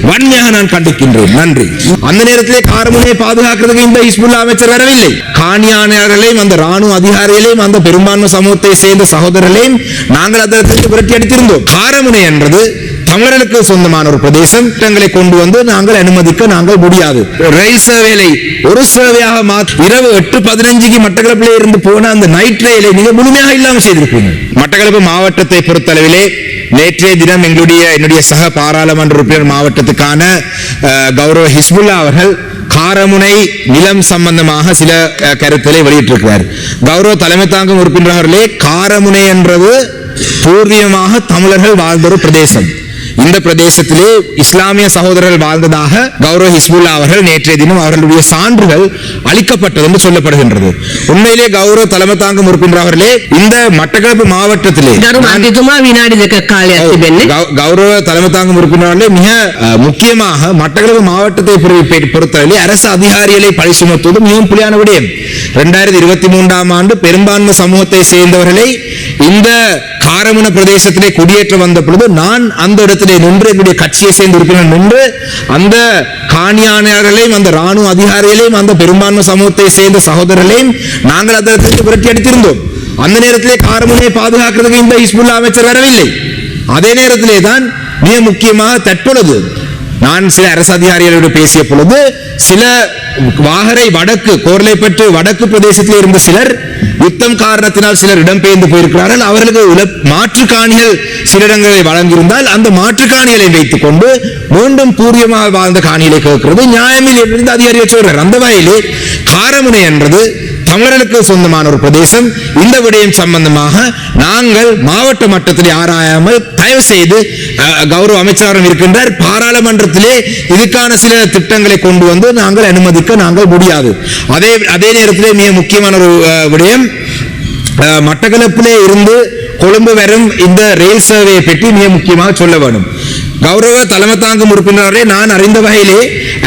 வன்மையாக நான் கண்டிக்கின்றேன். நன்றி. அந்த நேரத்திலே காரமுனையை பாதுகாக்கிறதுக்கு இந்த ஹிஸ்புல்லா அமைச்சர் வரவில்லை. காணியாளர்களையும் அந்த ராணுவ அதிகாரிகளையும் அந்த பெரும்பான்மை சமூகத்தை சேர்ந்த சகோதரர்களையும் நாங்கள் அதற்கு விரட்டி அடித்திருந்தோம். காரமுனை என்றது தமிழர்களுக்கு சொந்தமான ஒரு பிரதேசம். திட்டங்களை கொண்டு வந்து நாங்கள் அனுமதிக்க நாங்கள் முடியாது. ரயில் சேவையை ஒரு சேவையாக இரவு 8:15 மட்டக்களப்பிலே இருந்து போன அந்த நைட் ரயிலை நீங்க முழுமையாக இல்லாமல் செய்திருப்பீங்க. மட்டக்களப்பு மாவட்டத்தை பொறுத்தளவிலே நேற்றைய தினம் என்னுடைய சக பாராளுமன்ற உறுப்பினர் மாவட்டத்துக்கான கௌரவ ஹிஸ்புல்லா அவர்கள் காரமுனை நிலம் சம்பந்தமாக சில கருத்துக்களை வெளியிட்டிருக்கிறார். கௌரவ தலைமை தாங்கும் உறுப்பினர்களே, காரமுனை என்றது பூர்வீகமாக தமிழர்கள் வாழ்ந்த ஒரு பிரதேசம். இந்த பிரதேசத்திலே இஸ்லாமிய சகோதரர்கள் வாழ்ந்ததாக கௌரவ ஹிஸ்புல்லா அவர்கள் நேற்றைய தினம் அவர்களுடைய சான்றுகள் அளிக்கப்பட்டது என்று சொல்லப்படுகின்றது. உண்மையிலே கௌரவ தலைமை தாங்கும் உறுப்பினர்களே, இந்த மட்டக்களப்பு மாவட்டத்திலே கௌரவ தலைமை தாங்கும் உறுப்பினர்களே மிக முக்கியமாக மட்டக்களப்பு மாவட்டத்தை பொறுத்தவரை அரசு அதிகாரிகளை பழி சுமத்துவது மிகவும் புலியான விடயம். 2023 ஆண்டு பெரும்பான்மை சமூகத்தை சேர்ந்தவர்களை இந்த காரமுன பிரதேசத்திலே குடியேற்ற வந்த பொழுது நான் அந்த இடத்திலே நின்று என்னுடைய கட்சியை சேர்ந்த உறுப்பினர் நின்று அந்த காணியாளர்களையும் அந்த ராணுவ அதிகாரிகளையும் அந்த பெரும்பான்மை சமூகத்தை சேர்ந்த சகோதரர்களையும் நாங்கள் அதற்கு விரட்டி அடித்திருந்தோம். அந்த நேரத்திலே காரமுனையை பாதுகாக்கிறதுக்கு இந்த ஹிஸ்புல்லா அமைச்சர் வரவில்லை. அதே நேரத்திலே தான் மிக முக்கியமாக தற்பொழுது நான் சில அரசு அதிகாரிகளோடு பேசிய பொழுது சில வாகரை வடக்கு கோர்லைப்பட்டு வடக்கு பிரதேசத்தில் இருந்த சிலர் யுத்தம் காரணத்தினால் சிலர் இடம்பெயர்ந்து போயிருக்கிறார்கள். அவர்களுக்கு மாற்று காணிகள் சில இடங்களை வழங்கியிருந்தால் அந்த மாற்று காணிகளை வைத்துக் கொண்டு மீண்டும் பூர்வீகமாக வாழ்ந்த காணிகளை கேட்கிறது நியாயமில் இருந்து அதிகாரிகள் சொல்றார். அந்த வகையிலே காரமுனை என்றது தமிழர்களுக்கு சொந்தமான ஒரு பிரதேசம். இந்த விடயம் சம்பந்தமாக நாங்கள் மாவட்ட மட்டத்தில் ஆராயாமல் தயவு செய்து கௌரவ அமைச்சரும் இருக்கின்றார், பாராளுமன்றத்திலே இதுக்கான சில திட்டங்களை கொண்டு வந்து நாங்கள் அனுமதிக்க நாங்கள் முடியாது. அதே நேரத்திலே மிக முக்கியமான ஒரு விடயம், மட்டக்களப்பிலே இருந்து கொழும்பு வரும் இந்த ரயில் சேவையை பற்றி மிக முக்கியமாக சொல்ல வேண்டும். கௌரவ தலைமை தாங்கும் உறுப்பினர்களே, நான் அறிந்த வகையிலே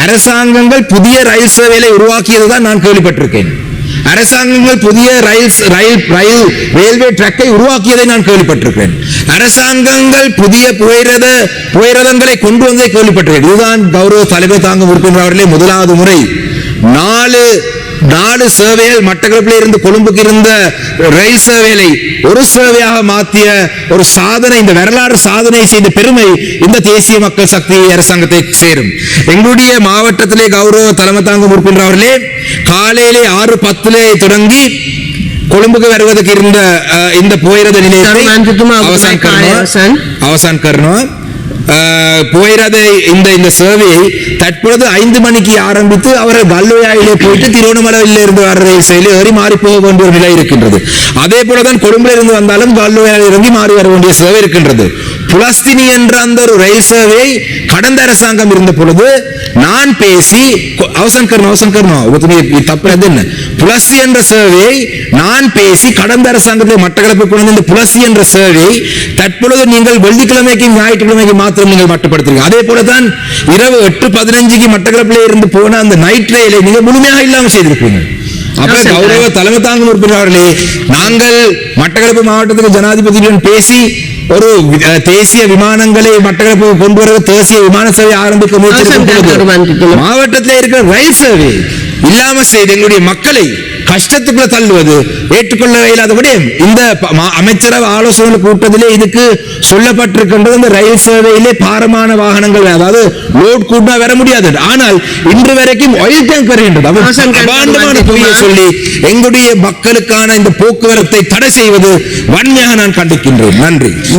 அரசாங்கங்கள் புதிய ரயில் சேவையை உருவாக்கியதுதான் நான் கேள்விப்பட்டிருக்கேன். அரசாங்கங்கள் புதிய ரயில்வே ட்ராக்கை உருவாக்கியதை நான் கேள்விப்பட்டிருக்கிறேன். அரசாங்கங்கள் புதிய புகையிரதங்களை கொண்டு வந்ததை கேள்விப்பட்டிருக்கிறேன். இதுதான் கௌரவ தலைமை தாங்கும் உறுப்பினர்களே முதலாவது முறை 4 சேவைகள் மட்டக்களப்பில் இருந்து கொழும்புக்கு இருந்த ரயில் சேவையை ஒரு சேவையாக மாற்றிய ஒரு சாதனை, இந்த வரலாறு சாதனை செய்த பெருமை இந்த தேசிய மக்கள் சக்தி அரசாங்கத்தை சேரும். எங்களுடைய மாவட்டத்திலே கௌரவ தலைமை தாங்கும் உறுப்பினர்களே, காலையிலே 6:10 தொடங்கி கொழும்புக்கு வருவதற்கு இருந்த இந்த போயிரத நிலையத்தை அவசான் கர்ணம் போயிரத இந்த சேவையை தற்பொழுது 5 மணிக்கு ஆரம்பித்து அவர்கள் கல்லுவாயிலே போயிட்டு திருவண்ணாமலையில் இருந்து வர ரயில் செயலில் ஏறி மாறி போக வேண்டிய ஒரு நிலை இருக்கின்றது. அதே போலதான் கொழும்புல இருந்து வந்தாலும் கல்லுவாயில் இறங்கி மாறி வர வேண்டிய சேவை இருக்கின்றது. புலஸ்தினி என்ற அந்த ஒரு ரயில் சேவை கடந்த அரசாங்கம் இருந்த பொழுது நான் பேசி புலஸ்தி என்ற சேவையை நான் பேசி கடந்த அரசாங்கத்தில் மட்டக்களப்பு கொண்டு இந்த புலஸ்தி என்ற சேவையை தற்பொழுது நீங்கள் வெள்ளிக்கிழமைக்கு ஞாயிற்றுக்கிழமைக்கு மாத்திரம் நீங்கள் மட்டுப்படுத்துறீங்க. அதே போலதான் இரவு 8:15 மட்டக்களப்பிலே இருந்து போன அந்த நைட் ரயிலை நீங்க முழுமையாக இல்லாமல் செய்திருப்பீங்க. அப்புறம் கௌரவ தலைமை தாங்கும் உறுப்பினர்களே, நாங்கள் மட்டக்களப்பு மாவட்டத்துக்கு ஜனாதிபதியுடன் பேசி ஒரு தேசிய விமானங்களை மட்டக்களப்பு கொண்டு வர தேசிய விமான சேவை ஆரம்பிக்க முயற்சி மாவட்டத்தில் இருக்கிற ரயில் சேவை இல்லாம செய்து எங்களுடைய மக்களை கஷ்டத்துக்குள்ள தள்ளுவது ஏற்றுக்கொள்ள இயலாதபடி இந்த அமைச்சரவை ஆலோசனை கூட்டத்திலே இதுக்கு சொல்லப்பட்டிருக்கின்றது. இந்த ரயில் சேவையிலே பாரமான வாகனங்கள், அதாவது லோட் கூட்டா வர முடியாது. ஆனால் இன்று வரைக்கும் ஆயில் டேங்க் வருகின்றது. சொல்லி எங்களுடைய மக்களுக்கான இந்த போக்குவரத்தை தடை செய்வது வன்மையாக நான் கண்டிக்கின்றேன். நன்றி.